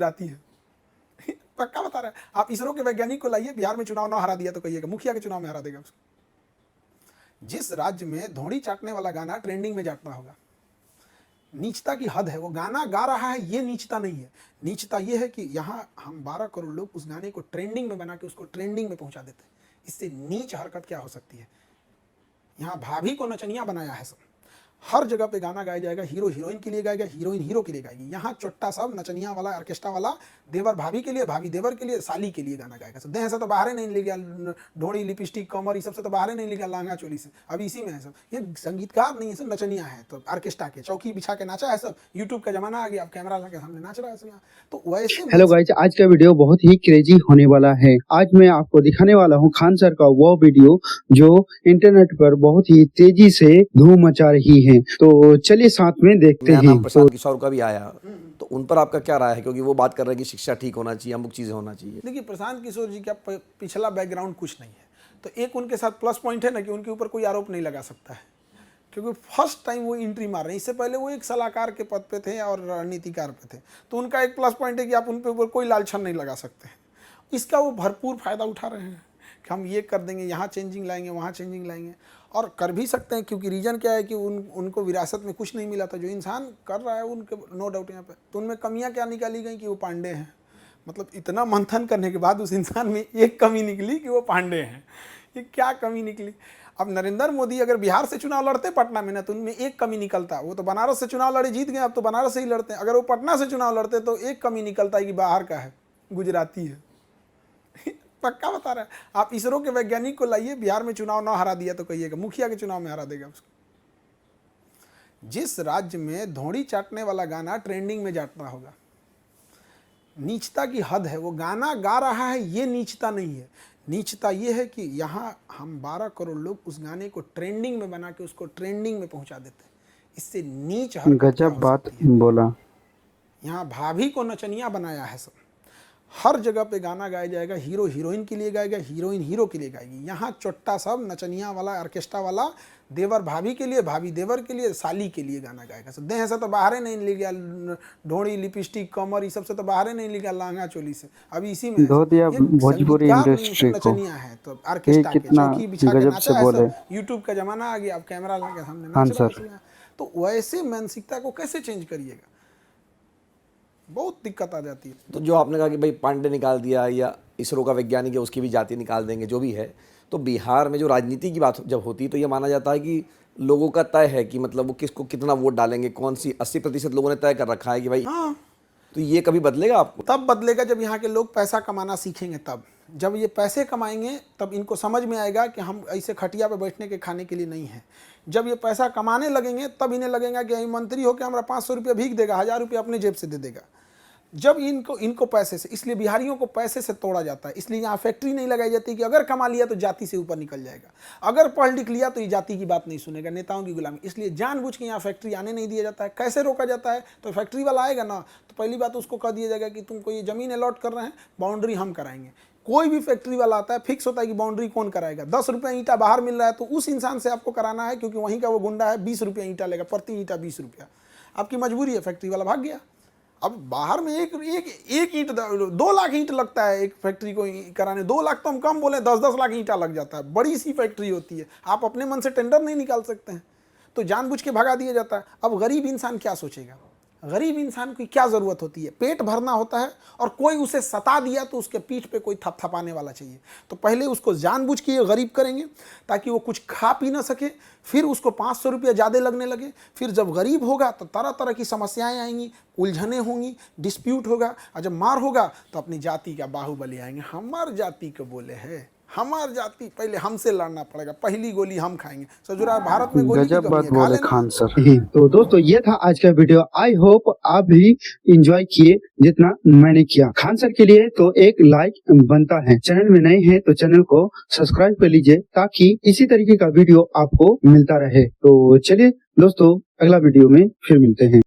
जाती है। पक्का बता रहा है। आप इसरो के वैज्ञानिक को लाइए, बिहार में चुनाव ना हरा दिया तो कहिएगा मुखिया के चुनाव में हरा देगा उसको। जिस राज्य में धोड़ी चाटने वाला गाना ट्रेंडिंग में जाता होगा, नीचता की हद है। वो गाना गा रहा है, ये नीचता नहीं है। नीचता ये है कि यहाँ हम 12 करोड़ लोग उस गाने को ट्रेंडिंग में बना के उसको ट्रेंडिंग में पहुंचा देते हैं। इससे नीच हरकत क्या हो सकती है। यहाँ भाभी को नचनिया बनाया है सब। हर जगह पे गाना गाया जाएगा, हीरो हीरोइन के लिए गाएगा, हीरोइन हीरो के लिए गाएगी। यहाँ चोट्टा सब नचनिया वाला, ऑर्केस्ट्रा वाला, देवर भाभी के लिए, भाभी देवर के लिए, साली के लिए गाना गाएगा। सब देह से तो बाहर नहीं ले गया, ढोड़ी लिपस्टिक कमर ये सबसे तो बाहर नहीं ले गया, लहंगा चोली से। अभी इसी में है सब। ये संगीतकार नहीं है, सब नचनिया है। तो ऑर्केस्ट्रा के चौकी बिछा के नाचा है सब। यूट्यूब का जमाना आ गया, अब कैमरा लगा के सामने नाच रहा है सब यहाँ। तो वैसे हेलो गाइस, आज का वीडियो बहुत ही क्रेजी होने वाला है। आज मैं आपको दिखाने वाला हूँ खान सर का वो वीडियो जो इंटरनेट पर बहुत ही तेजी से धूम मचा रही है। तो चलिए साथ में देखते हैं। नाम प्रशांत किशोर का भी आया, तो उन पर आपका क्या राय है? क्योंकि वो बात कर रहे हैं कि शिक्षा ठीक होना चाहिए, अमुक चीजें होना चाहिए। देखिए, प्रशांत किशोर जी का पिछला बैकग्राउंड कुछ नहीं है, तो एक उनके साथ प्लस पॉइंट है ना कि उनके ऊपर कोई आरोप नहीं लगा सकता है, क्योंकि फर्स्ट टाइम वो एंट्री मार रहे हैं। इससे पहले वो एक सलाहकार के पद पे थे और रणनीतिकार पे थे, तो उनका एक प्लस पॉइंट है कि आप उन पे ऊपर कोई लालछन नहीं लगा सकते हैं। इसका वो भरपूर फायदा उठा रहे हैं कि हम ये कर देंगे, यहाँ चेंजिंग लाएंगे, वहाँ चेंजिंग लाएंगे, और कर भी सकते हैं। क्योंकि रीजन क्या है कि उनको विरासत में कुछ नहीं मिला था। जो इंसान कर रहा है उनके नो डाउट यहाँ पे, तो उनमें कमियाँ क्या निकाली गई कि वो पांडे हैं। मतलब इतना मंथन करने के बाद उस इंसान में एक कमी निकली कि वो पांडे हैं। ये क्या कमी निकली? अब नरेंद्र मोदी अगर बिहार से चुनाव लड़ते पटना में ना, तो उनमें एक कमी निकलता। वो तो बनारस से चुनाव लड़े, जीत गए, अब तो बनारस से ही लड़ते हैं। अगर वो पटना से चुनाव लड़ते तो एक कमी निकलता है कि बाहर का है, गुजराती है। पक्का बता रहा है। आप इसरो के वैज्ञानिक को लाइए, बिहार में चुनाव ना हरा दिया तो कहिएगा मुखिया के चुनाव में हरा देगा उसको। जिस राज्य में धोड़ी चाटने वाला गाना ट्रेंडिंग में जाता होगा, नीचता की हद है। वो गाना गा रहा है, ये नीचता नहीं है। नीचता ये है कि यहाँ हम 12 करोड़ लोग उस गाने को ट्रेंडिंग में बना के उसको ट्रेंडिंग में पहुंचा देते हैं। इससे नीच हरकत गजब बात बोला। यहाँ भाभी को नचनिया बनाया है सब। हर जगह पे गाना गाया जाएगा, हीरो हीरोइन के लिए गाएगा, हीरोइन हीरो के लिए गाएगी। यहाँ चोट्टा सब नचनिया वाला, ऑर्केस्ट्रा वाला, देवर भाभी के लिए, भाभी देवर के लिए, साली के लिए गाना गाएगा सब। देह से तो बाहर नहीं ले गया, ढोड़ी लिपस्टिक कमर ये सबसे तो बाहर नहीं ले गया, लहंगा चोली से। अभी इसी में भोजपुरी इंडस्ट्री को नचनिया है, तो ऑर्केस्ट्रा के चौकी बिछा के नाचा है सब। यूट्यूब का जमाना आ गया, अब कैमरा लगा के सामने नाच रहा है। तो वैसे मानसिकता को कैसे चेंज करिएगा? बहुत दिक्कत आ जाती है। तो जो आपने कहा कि भाई पांडे निकाल दिया या इसरो का वैज्ञानिक है उसकी भी जाति निकाल देंगे, जो भी है, तो बिहार में जो राजनीति की बात जब होती है तो ये माना जाता है कि लोगों का तय है कि मतलब वो किसको कितना वोट डालेंगे, कौन सी 80% लोगों ने तय कर रखा है कि भाई। हाँ, तो ये कभी बदलेगा? आपको तब बदलेगा जब यहाँ के लोग पैसा कमाना सीखेंगे। तब जब ये पैसे कमाएंगे तब इनको समझ में आएगा कि हम ऐसे खटिया पे बैठने के खाने के लिए नहीं है। जब ये पैसा कमाने लगेंगे तब इन्हें लगेगा कि मंत्री होकर हमारा 500 रुपया भीख देगा, 1000 रुपया अपने जेब से दे देगा। जब इनको पैसे से, इसलिए बिहारियों को पैसे से तोड़ा जाता है। इसलिए यहाँ फैक्ट्री नहीं लगाई जाती कि अगर कमा लिया तो जाति से ऊपर निकल जाएगा, अगर पढ़ लिख लिया तो ये जाति की बात नहीं सुनेगा, नेताओं की गुलामी। इसलिए जानबूझ के यहाँ फैक्ट्री आने नहीं दिया जाता है। कैसे रोका जाता है? तो फैक्ट्री वाला आएगा ना, तो पहली बात उसको कह दिया जाएगा कि तुमको ये जमीन अलॉट कर रहे हैं, बाउंड्री हम कराएंगे। कोई भी फैक्ट्री वाला आता है, फिक्स होता है कि बाउंड्री कौन कराएगा। 10 रुपये ईंटा बाहर मिल रहा है तो उस इंसान से आपको कराना है, क्योंकि वहीं का वो गुंडा है। 20 रुपये ईंटा लेगा, प्रति ईंटा 20 रुपया। आपकी मजबूरी है, फैक्ट्री वाला भाग गया। अब बाहर में एक ईंट 2 लाख ईंट लगता है एक फैक्ट्री को कराने। 2 लाख तो हम कम बोले, 10-10 लाख ईंटा लग जाता है। बड़ी सी फैक्ट्री होती है, आप अपने मन से टेंडर नहीं निकाल सकते हैं, तो जानबूझ के भगा दिया जाता है। अब गरीब इंसान क्या सोचेगा? गरीब इंसान की क्या ज़रूरत होती है? पेट भरना होता है, और कोई उसे सता दिया तो उसके पीठ पे कोई थपथपाने वाला चाहिए। तो पहले उसको जानबूझ के ये गरीब करेंगे ताकि वो कुछ खा पी ना सके, फिर उसको 500 रुपया ज़्यादा लगने लगे। फिर जब गरीब होगा तो तरह तरह की समस्याएं आएंगी, उलझने होंगी, डिस्प्यूट होगा, और जब मार होगा तो अपनी जाति का बाहुबली आएंगे। हमार जाति को बोले है, हमार जाति, पहले हमसे लड़ना पड़ेगा, पहली गोली हम खाएंगे। सजुरा भारत में गोली गजब बात बोले खान सर। तो दोस्तों ये था आज का वीडियो। आई होप आप भी एंजॉय किए जितना मैंने किया। खान सर के लिए तो एक लाइक बनता है। चैनल में नए हैं तो चैनल को सब्सक्राइब कर लीजिए ताकि इसी तरीके का वीडियो आपको मिलता रहे। तो चलिए दोस्तों, अगला वीडियो में फिर मिलते हैं।